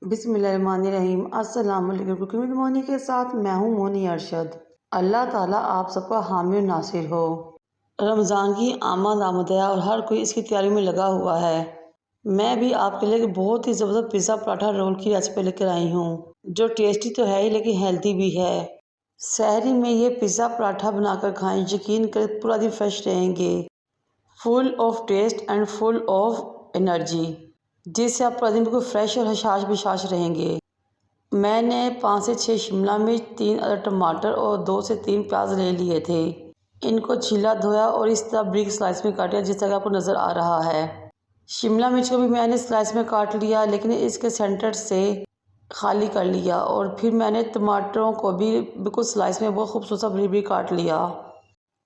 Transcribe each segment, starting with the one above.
बिस्मिल्लाहिर्रहमानिर्रहीम। अस्सलाम वालेकुम। कुकिंग विद मोनी के साथ मैं हूँ मोनी अरशद। अल्लाह ताला आप सबका हामी और नासिर हो। रमज़ान की आमद है और हर कोई इसकी तैयारी में लगा हुआ है। मैं भी आपके लिए बहुत ही ज़बरदस्त पिज़्ज़ा पराठा रोल की रेसिपी लेकर आई हूँ, जो टेस्टी तो है ही लेकिन हेल्दी भी है। सहरी में ये पिज़्ज़ा पराठा बनाकर खाएं, यकीन करें पूरा दिन फ्रेश रहेंगे, full of taste and full of energy, जिससे आप पूरा दिन बिल्कुल फ्रेश और हशाश बिशाश रहेंगे। मैंने 5 से 6 शिमला मिर्च, 3 अदर टमाटर और 2 से 3 प्याज ले लिए थे। इनको छीला धोया और इस तरह ब्रिक स्लाइस में काटा, जिस तरह आपको नज़र आ रहा है। शिमला मिर्च को भी मैंने स्लाइस में काट लिया, लेकिन इसके सेंटर से खाली कर लिया। और फिर मैंने टमाटरों को भी बिल्कुल स्लाइस में बहुत खूबसूरत ब्रिक ब्रिक काट लिया।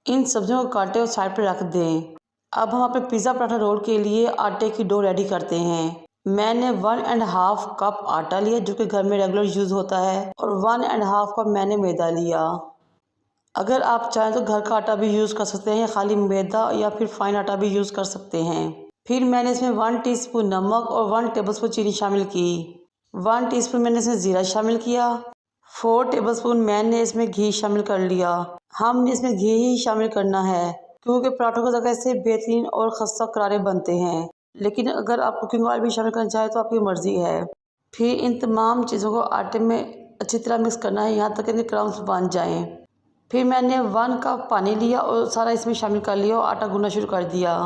इन सब्जियों को काटे और साइड पर रख दें। अब हम अपने पिज़्ज़ा पराठा रोल के लिए आटे की डो रेडी करते हैं। मैंने 1.5 कप आटा लिया, जो कि घर में रेगुलर यूज़ होता है, और 1.5 कप मैंने मैदा लिया। अगर आप चाहें तो घर का आटा भी यूज़ कर सकते हैं, या खाली मैदा या फिर फाइन आटा भी यूज़ कर सकते हैं। फिर मैंने इसमें 1 टीस्पून नमक और 1 टेबलस्पून चीनी शामिल की। 1 टीस्पून मैंने इसमें ज़ीरा शामिल किया। 4 टेबलस्पून मैंने इसमें घी शामिल कर लिया। हमने इसमें घी ही शामिल करना है, क्योंकि पराठों की जगह से बेहतरीन और खस्ता करारे बनते हैं। लेकिन अगर आप कुकिंग ऑयल भी शामिल करना चाहें तो आपकी मर्ज़ी है। फिर इन तमाम चीज़ों को आटे में अच्छी तरह मिक्स करना है, यहाँ तक कि क्रम्स बन जाएं। फिर मैंने 1 कप पानी लिया और सारा इसमें शामिल कर लिया और आटा गूंदना शुरू कर दिया।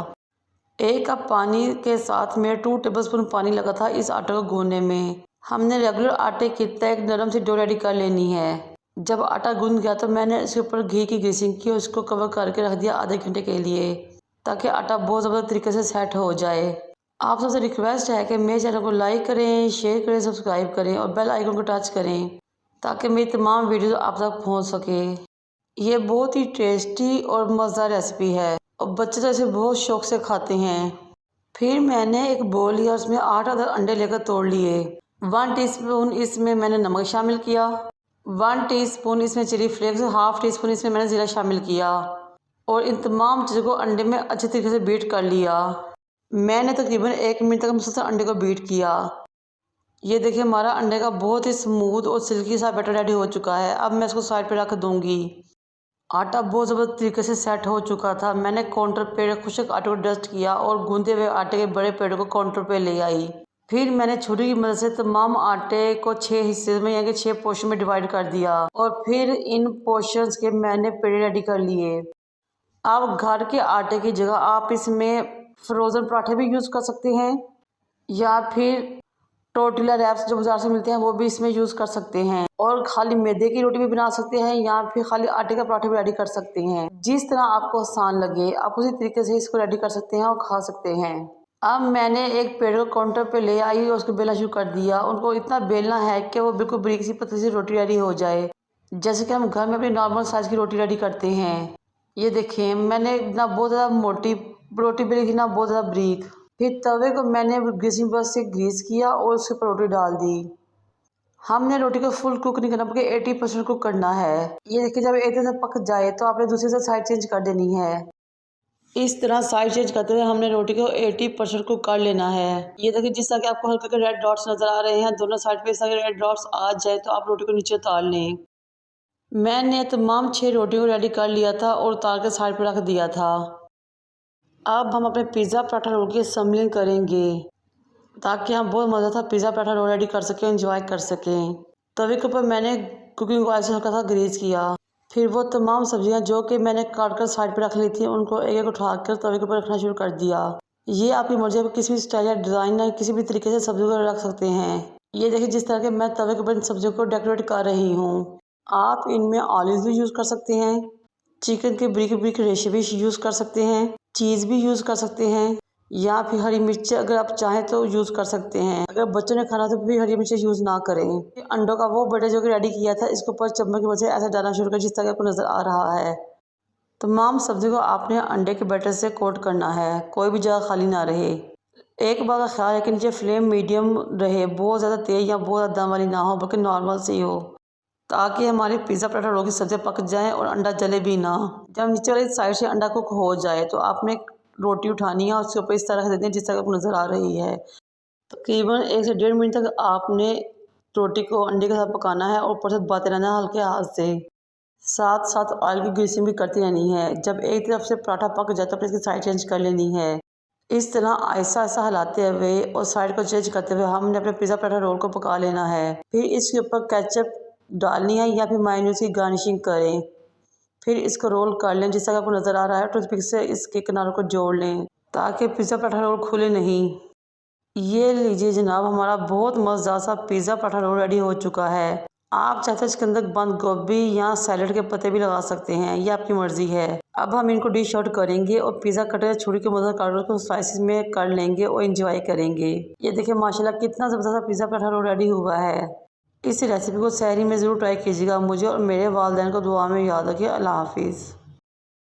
1 कप पानी के साथ में 2 टेबलस्पून पानी लगा था इस आटे को गूंदने में। हमने रेगुलर आटे की तरह एक नरम सी डो रेडी कर लेनी है। जब आटा गूंद गया तो मैंने इसके ऊपर घी की ग्रीसिंग की और इसको कवर करके रख दिया आधे घंटे के लिए, ताकि आटा बहुत ज़बरदस्त तरीके से सेट हो जाए। आप सबसे रिक्वेस्ट है कि मेरे चैनल को लाइक करें, शेयर करें, सब्सक्राइब करें और बेल आइकन को टच करें, ताकि मेरी तमाम वीडियो आप तक पहुंच सके। ये बहुत ही टेस्टी और मज़ेदार रेसिपी है और बच्चे तो इसे बहुत शौक से खाते हैं। फिर मैंने एक बोल लिया, उसमें 8 अदर अंडे लेकर तोड़ लिए। 1 टीस्पून इसमें मैंने नमक शामिल किया। 1 टीस्पून इसमें चिली फ्लेक्स, हाफ टीस्पून इसमें मैंने ज़ीरा शामिल किया और इन तमाम चीज़ों को अंडे में अच्छे तरीके से बीट कर लिया। मैंने तकरीबन 1 मिनट तक मुसलसल अंडे को बीट किया। ये देखिए, हमारा अंडे का बहुत ही स्मूथ और सिल्की सा बैटर रेडी हो चुका है। अब मैं इसको साइड पे रख दूंगी। आटा बहुत ज़बरदस्त तरीके से सेट हो चुका था। मैंने काउंटर पे खुश्क आटे को डस्ट किया और गूंदे हुए आटे के बड़े पेड़ों को काउंटर पे ले आई। फिर मैंने छुरी की मदद से तमाम आटे को 6 हिस्से में, यानी कि 6 पोर्शन में डिवाइड कर दिया और फिर इन पोर्शंस के मैंने पेड़े रेडी कर लिए। अब घर के आटे की जगह आप इसमें फ्रोज़न पराठे भी यूज़ कर सकते हैं, या फिर टोर्टिला रैप्स जो बाज़ार से मिलते हैं वो भी इसमें यूज़ कर सकते हैं, और खाली मैदे की रोटी भी बना सकते हैं, या फिर खाली आटे का पराठा भी रेडी कर सकते हैं। जिस तरह आपको आसान लगे आप उसी तरीके से इसको रेडी कर सकते हैं और खा सकते हैं। अब मैंने एक पेड़ को काउंटर पे ले आई और उसको बेलना शुरू कर दिया। उनको इतना बेलना है कि वो बिल्कुल बारीक सी पतली सी रोटी रेडी हो जाए, जैसे कि हम घर में अपनी नॉर्मल साइज़ की रोटी रेडी करते हैं। ये देखें, मैंने ना बहुत ज़्यादा मोटी रोटी बेली थी, ना बहुत ज़्यादा बारीक। फिर तवे को मैंने ग्रीसिंग ब्रश से ग्रीस किया और उसके ऊपर रोटी डाल दी। हमने रोटी को फुल कुक नहीं करना, बल्कि 80% कुक करना है। ये देखिए, जब एक तरह से पक जाए तो आपने दूसरी से साइड चेंज कर देनी है। इस तरह साइड चेंज करते हुए हमने रोटी को 80% कुक कर लेना है। ये देखिए, जिस तरह के आपको हल्के हल्के रेड डॉट्स नज़र आ रहे हैं दोनों साइड पे, इस तरह के रेड डॉट्स आ जाए तो आप रोटी को नीचे उतार लें। मैंने तमाम 6 रोटियों को रेडी कर लिया था और उतार के साइड पर रख दिया था। अब हम अपने पिज़्ज़ा पराठा रोल की असेंबलिंग करेंगे, ताकि हम बहुत मज़ा था पिज़्ज़ा पराठा रोल रेडी कर सकें, एंजॉय कर सकें। तवे के ऊपर मैंने कुकिंग ऑयल से हल्का सा ग्रीस किया। फिर वो तमाम सब्जियां जो कि मैंने काट कर साइड पर रख ली थी, उनको एक एक उठा कर तवे के ऊपर रखना शुरू कर दिया। ये आपकी मर्जी है, किसी भी स्टाइल या डिज़ाइन या किसी भी तरीके से सब्जियों को रख सकते हैं। ये देखिए, जिस तरह के मैं तवे के ऊपर इन सब्जियों को डेकोरेट कर रही हूँ। आप इनमें ऑलिव भी यूज़ कर सकते हैं, चिकन के ब्रिक ब्रिक रेशे भी यूज़ कर सकते हैं, चीज़ भी यूज़ कर सकते हैं, या फिर हरी मिर्च अगर आप चाहें तो यूज़ कर सकते हैं। अगर बच्चों ने खाना तो भी हरी मिर्च यूज़ ना करें। अंडों का वो बटर जो कि रेडी किया था, इसके ऊपर चम्मच की वजह से ऐसे डालना शुरू कर, जिस तरह आपको नज़र आ रहा है। तमाम सब्जी को आपने अंडे के बैटर से कोट करना है, कोई भी जगह खाली ना रहे। एक बात का ख्याल है कि नीचे फ्लेम मीडियम रहे, बहुत ज़्यादा तेज़ या बहुत ज़्यादा दम वाली ना हो, बल्कि नॉर्मल से ही हो, ताकि हमारी पिज़्ज़ा पराठा रोल की सब्जियाँ पक जाएं और अंडा जले भी ना। जब नीचे वाली साइड से अंडा कुक हो जाए तो आपने रोटी उठानी है और उसके ऊपर इस तरह रख देते हैं जिस तरह आपको नज़र आ रही है। तकरीबन 1 से 1.5 मिनट तक आपने रोटी को अंडे के साथ पकाना है और ऊपर से दबाते रहना है हल्के हाथ से। साथ साथ ऑयल की ग्रीसिंग भी करती रहनी है। जब एक तरफ से पराठा पक जाए तो फिर इसकी साइड चेंज कर लेनी है। इस तरह आहिस्ता आहिस्ता हिलाते हुए और साइड को चेंज करते हुए हमने अपने पिज़्ज़ा पराठा रोल को पका लेना है। फिर इसके ऊपर केचप डालनी है या फिर मायोनीज़ की गार्निशिंग करें। फिर इसको रोल कर लें जिस तरह आपको नज़र आ रहा है। टूथपिक से इसके किनारों को जोड़ लें ताकि पिज़्ज़ा पराठा रोल खुले नहीं। ये लीजिए जनाब, हमारा बहुत मज़ेदार सा पिज़्ज़ा पराठा रोल रेडी हो चुका है। आप चाहे तो इसके अंदर बंद गोभी या सैलड के पत्ते भी लगा सकते हैं, ये आपकी मर्ज़ी है। अब हम इनको डिश आउट करेंगे और पिज़्ज़ा कटर छुरी की मदद काट कर स्लाइसिस में कर लेंगे और इंजॉय करेंगे। ये देखिए माशाल्लाह कितना ज़बरदस्त पिज़्ज़ा पराठा रोल रेडी हुआ है। इस रेसिपी को सहरी में ज़रूर ट्राई कीजिएगा। मुझे और मेरे वालिदैन को दुआ में याद रखिए। अल्लाह हाफिज़।